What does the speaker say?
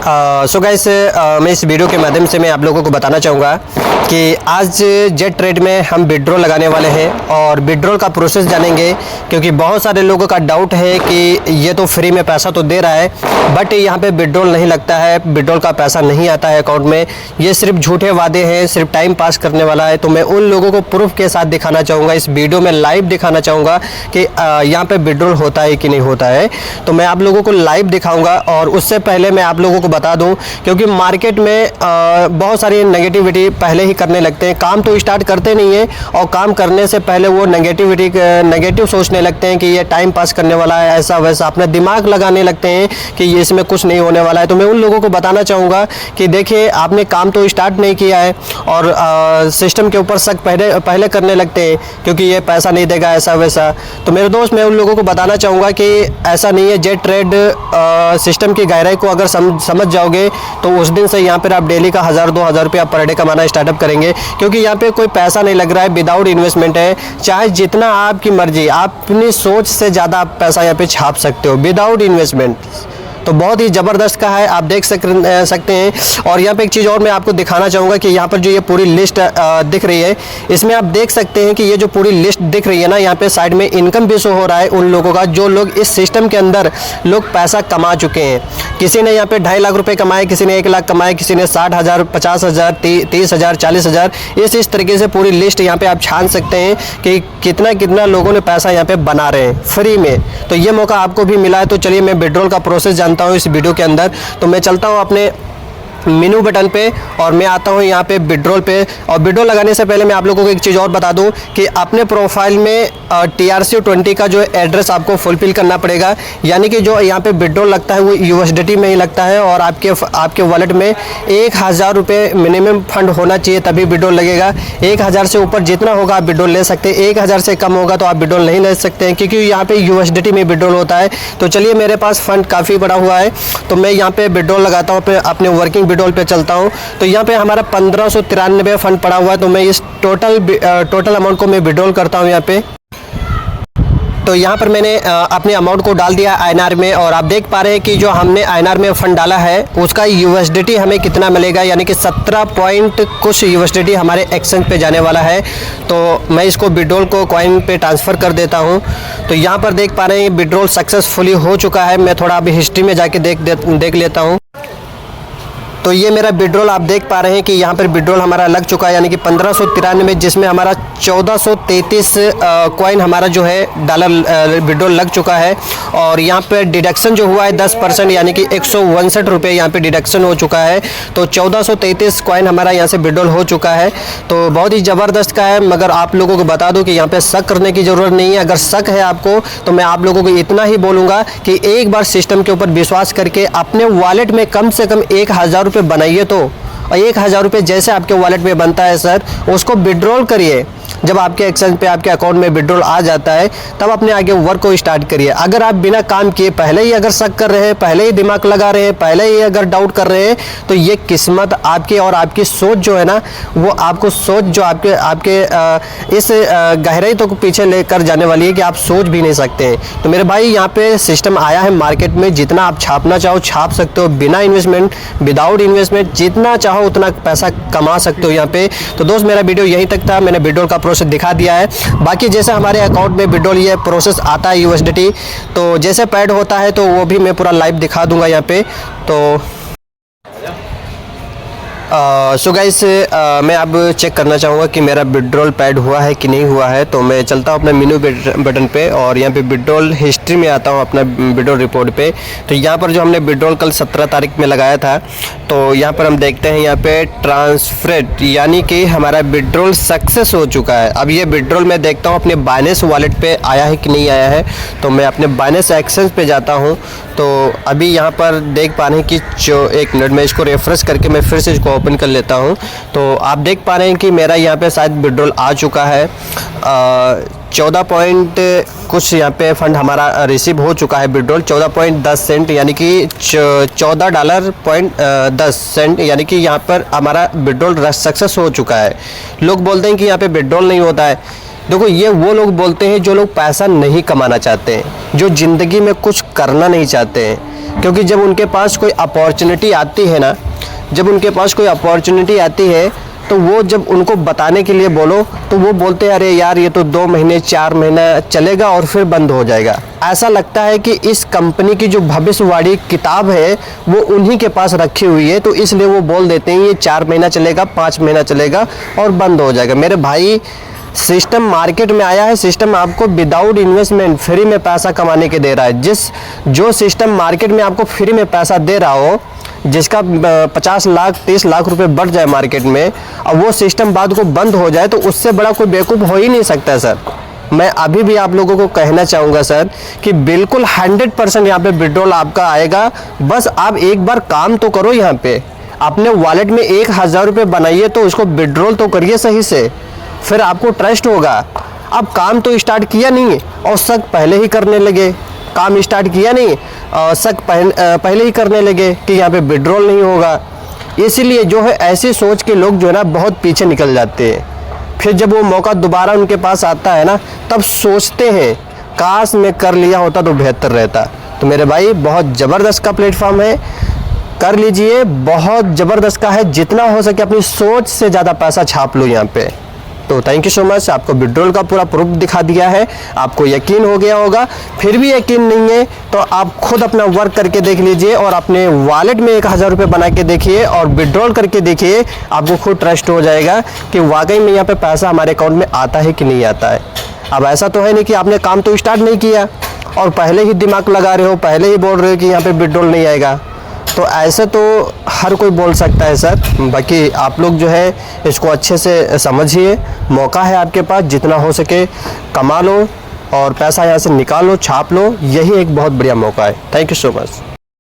So guys, मैं इस video के माध्यम से मैं आप लोगों को बताना चाहूँगा कि आज जेट ट्रेड में हम विड्रॉल लगाने वाले हैं और विड्रॉल का प्रोसेस जानेंगे, क्योंकि बहुत सारे लोगों का डाउट है कि ये तो फ्री में पैसा तो दे रहा है बट यहाँ पे विड्रॉल नहीं लगता है, विड्रॉल का पैसा नहीं आता है अकाउंट में, ये सिर्फ झूठे वादे हैं, सिर्फ टाइम पास करने वाला है। तो मैं उन लोगों को प्रूफ के साथ दिखाना चाहूँगा, इस वीडियो में लाइव दिखाना चाहूँगा कि यहाँ पे विड्रॉल होता है कि नहीं होता है। तो मैं आप लोगों को लाइव दिखाऊँगा और उससे पहले मैं आप लोगों को बता दूं, क्योंकि मार्केट में बहुत सारी नेगेटिविटी पहले ही करने लगते हैं, काम तो स्टार्ट करते नहीं है और काम करने से पहले वो नेगेटिव सोचने लगते हैं कि ये टाइम पास करने वाला है, ऐसा वैसा अपना दिमाग लगाने लगते हैं कि ये इसमें कुछ नहीं होने वाला है। तो मैं उन लोगों को बताना चाहूँगा कि देखिए, आपने काम तो स्टार्ट नहीं किया है और सिस्टम के ऊपर शक पहले करने लगते हैं क्योंकि ये पैसा नहीं देगा, ऐसा वैसा। तो मेरे दोस्त, मैं उन लोगों को बताना चाहूँगा कि ऐसा नहीं है। जेट ट्रेड सिस्टम की गहराई को अगर समझ जाओगे तो उस दिन से यहाँ पर आप डेली का 1000-2000 रुपया पर डे कमाना स्टार्टअप करेंगे, क्योंकि यहाँ पे कोई पैसा नहीं लग रहा है, विदाउट इन्वेस्टमेंट है। चाहे जितना आपकी मर्जी, आप अपनी सोच से ज़्यादा आप पैसा यहाँ पे छाप सकते हो विदाउट इन्वेस्टमेंट। तो बहुत ही ज़बरदस्त का है, आप देख सकते हैं। और यहाँ पे एक चीज़ और मैं आपको दिखाना चाहूँगा कि यहाँ पर जो ये पूरी लिस्ट दिख रही है, इसमें आप देख सकते हैं कि ये जो पूरी लिस्ट दिख रही है ना, यहाँ पे साइड में इनकम भी शो हो रहा है उन लोगों का जो लोग इस सिस्टम के अंदर लोग पैसा कमा चुके हैं। किसी ने यहाँ पे 2.5 लाख रुपये कमाए, किसी ने 1 लाख कमाए, किसी ने 60,000, 50,000, 30,000, 40,000। इस तरीके से पूरी लिस्ट यहाँ पे आप छान सकते हैं कि कितना लोगों ने पैसा यहाँ पे बना रहे हैं फ्री में। तो ये मौका आपको भी मिला है। तो चलिए, मैं विड्रॉल का प्रोसेस जानता हूँ इस वीडियो के अंदर। तो मैं चलता हूँ अपने मेनू बटन पे और मैं आता हूँ यहाँ पे विड्रॉल पे। और विड्रॉल लगाने से पहले मैं आप लोगों को एक चीज़ और बता दूँ कि अपने प्रोफाइल में TRC20 का जो एड्रेस आपको फुलफिल करना पड़ेगा, यानी कि जो यहाँ पे विड्रॉल लगता है वो USDT में ही लगता है और आपके वॉलेट में 1000 रुपये मिनिमम फंड होना चाहिए, तभी विड्रॉल लगेगा। 1000 से ऊपर जितना होगा आप विड्रॉल ले सकते हैं, 1000 से कम होगा तो आप विड्रॉल नहीं ले सकते हैं, क्योंकि यहाँ पे USDT में विड्रॉल होता है। तो चलिए, मेरे पास फंड काफ़ी बड़ा हुआ है तो मैं यहाँ पे विड्रॉल लगाता हूँ, अपने वर्किंग विड्रॉल पे चलता हूँ। तो यहाँ पे हमारा 1593 फंड पड़ा हुआ है। तो मैं इस टोटल अमाउंट को मैं विड्रॉल करता हूँ यहाँ पे। तो यहाँ पर मैंने अपने अमाउंट को डाल दिया INR में और आप देख पा रहे हैं कि जो हमने INR में फ़ंड डाला है उसका USDT हमें कितना मिलेगा, यानी कि 17 पॉइंट कुछ USDT हमारे एक्सचेंज पे जाने वाला है। तो मैं इसको विड्रॉल को कॉइन पे ट्रांसफ़र कर देता हूँ। तो यहाँ पर देख पा रहे हैं विड्रॉल सक्सेसफुली हो चुका है। मैं थोड़ा अभी हिस्ट्री में जाके देख लेता हूँ। तो ये मेरा विड्रॉल आप देख पा रहे हैं कि यहाँ पर विड्रॉल हमारा लग चुका है, यानी कि 1593, जिसमें हमारा 1433 कॉइन हमारा जो है डॉलर विड्रॉल लग चुका है। और यहाँ पर डिडक्शन जो हुआ है 10%, यानी कि 162 रुपये यहाँ पे डिडक्शन हो चुका है। तो 1433 कॉइन हमारा यहाँ से विड्रॉल हो चुका है। तो बहुत ही ज़बरदस्त का है। मगर आप लोगों को बता दूँ कि यहाँ पर शक करने की ज़रूरत नहीं है। अगर शक है आपको तो मैं आप लोगों को इतना ही बोलूँगा कि एक बार सिस्टम के ऊपर विश्वास करके अपने वॉलेट में कम से कम 1000 रुपये बनाइए। तो 1000 रुपये जैसे आपके वॉलेट में बनता है सर, उसको विड्रॉल करिए। जब आपके एक्सचेंज पे आपके अकाउंट में विड्रॉल आ जाता है तब अपने आगे वर्क को स्टार्ट करिए। अगर आप बिना काम किए पहले ही अगर शक कर रहे हैं, पहले ही दिमाग लगा रहे हैं, पहले ही अगर डाउट कर रहे हैं, तो ये किस्मत आपकी और आपकी सोच जो है ना, वो आपको सोच जो आपके इस गहराई तक पीछे लेकर जाने वाली है कि आप सोच भी नहीं सकते हैं। तो मेरे भाई, यहाँ पे सिस्टम आया है मार्केट में, जितना आप छापना चाहो छाप सकते हो, बिना इन्वेस्टमेंट, विदाउट इन्वेस्टमेंट, जितना चाहो उतना पैसा कमा सकते हो यहाँ पे। तो दोस्त, मेरा वीडियो यहीं तक था। मैंने विड्रॉल का प्रोसेस दिखा दिया है। बाकी जैसे हमारे अकाउंट में विड्रॉल ये प्रोसेस आता है USDT, तो जैसे पैड होता है तो वो भी मैं पूरा लाइव दिखा दूंगा यहाँ पे। तो सो गाइस, मैं अब चेक करना चाहूँगा कि मेरा विड्रॉल पैड हुआ है कि नहीं हुआ है। तो मैं चलता हूँ अपने मेनू बटन पे और यहाँ पे विड्रॉल हिस्ट्री में आता हूँ, अपना विड्रॉल रिपोर्ट पे। तो यहाँ पर जो हमने विड्रॉल कल 17 तारीख में लगाया था, तो यहाँ पर हम देखते हैं यहाँ पे ट्रांसफरेड, यानी कि हमारा विड्रॉल सक्सेस हो चुका है। अब ये विड्रॉल मैं देखता हूँ अपने बाइनेंस वॉलेट पे आया है कि नहीं आया है। तो मैं अपने बाइनेंस एक्सचेंज पे जाता हूँ। तो अभी यहाँ पर देख पा रहे हैं कि एक मिनट में इसको रेफ्रेश करके मैं फिर से इसको ओपन कर लेता हूँ। तो आप देख पा रहे हैं कि मेरा यहाँ पे शायद विड्रॉल आ चुका है। 14 पॉइंट कुछ यहाँ पे फंड हमारा रिसीव हो चुका है विड्रॉल, 14.10 सेंट, यानी कि $14.10, यानी कि यहाँ पर हमारा विड्रॉल सक्सेस हो चुका है। लोग बोलते हैं कि यहाँ पे विड्रॉल नहीं होता है। देखो, ये वो लोग बोलते हैं जो लोग पैसा नहीं कमाना चाहते हैं, जो ज़िंदगी में कुछ करना नहीं चाहते हैं, क्योंकि जब उनके पास कोई अपॉर्चुनिटी आती है ना, जब उनके पास कोई अपॉर्चुनिटी आती है तो वो जब उनको बताने के लिए बोलो तो वो बोलते हैं अरे यार ये तो 2 महीने 4 महीना चलेगा और फिर बंद हो जाएगा। ऐसा लगता है कि इस कंपनी की जो भविष्यवाणी किताब है वो उन्हीं के पास रखी हुई है, तो इसलिए वो बोल देते हैं ये 4 महीना चलेगा, 5 महीना चलेगा और बंद हो जाएगा। मेरे भाई, सिस्टम मार्केट में आया है, सिस्टम आपको विदाउट इन्वेस्टमेंट फ्री में पैसा कमाने के दे रहा है। जो सिस्टम मार्केट में आपको फ्री में पैसा दे रहा हो, जिसका 50 लाख 30 लाख रुपए बढ़ जाए मार्केट में, और वो सिस्टम बाद को बंद हो जाए, तो उससे बड़ा कोई बेवकूफ़ हो ही नहीं सकता सर। मैं अभी भी आप लोगों को कहना चाहूँगा सर कि बिल्कुल 100% यहाँ पे विड्रॉल आपका आएगा। बस आप एक बार काम तो करो, यहाँ पे अपने वॉलेट में 1000 रुपये बनाइए तो उसको विड्रॉल तो करिए सही से, फिर आपको ट्रस्ट होगा। अब काम तो स्टार्ट किया नहीं और शक पहले ही करने लगे, काम स्टार्ट किया नहीं और शक पहले ही करने लगे कि यहाँ पे विड्रॉल नहीं होगा। इसीलिए जो है ऐसी सोच के लोग जो है ना बहुत पीछे निकल जाते हैं। फिर जब वो मौका दोबारा उनके पास आता है ना, तब सोचते हैं काश मैं कर लिया होता तो बेहतर रहता। तो मेरे भाई, बहुत ज़बरदस्त का प्लेटफॉर्म है, कर लीजिए, बहुत ज़बरदस्त का है। जितना हो सके अपनी सोच से ज़्यादा पैसा छाप लो यहाँ पे। तो थैंक यू सो मच, आपको विड्रॉल का पूरा प्रूफ दिखा दिया है, आपको यकीन हो गया होगा। फिर भी यकीन नहीं है तो आप खुद अपना वर्क करके देख लीजिए और अपने वॉलेट में 1000 रुपये बना के देखिए और विड्रॉल करके देखिए, आपको खुद ट्रस्ट हो जाएगा कि वाकई में यहाँ पे पैसा हमारे अकाउंट में आता है कि नहीं आता है। अब ऐसा तो है नहीं कि आपने काम तो स्टार्ट नहीं किया और पहले ही दिमाग लगा रहे हो, पहले ही बोल रहे हो कि यहाँ पे विड्रॉल नहीं आएगा। तो ऐसे तो हर कोई बोल सकता है सर। बाकी आप लोग जो है इसको अच्छे से समझिए, मौका है आपके पास, जितना हो सके कमा लो और पैसा यहाँ से निकालो, छाप लो, यही एक बहुत बढ़िया मौका है। Thank you so much.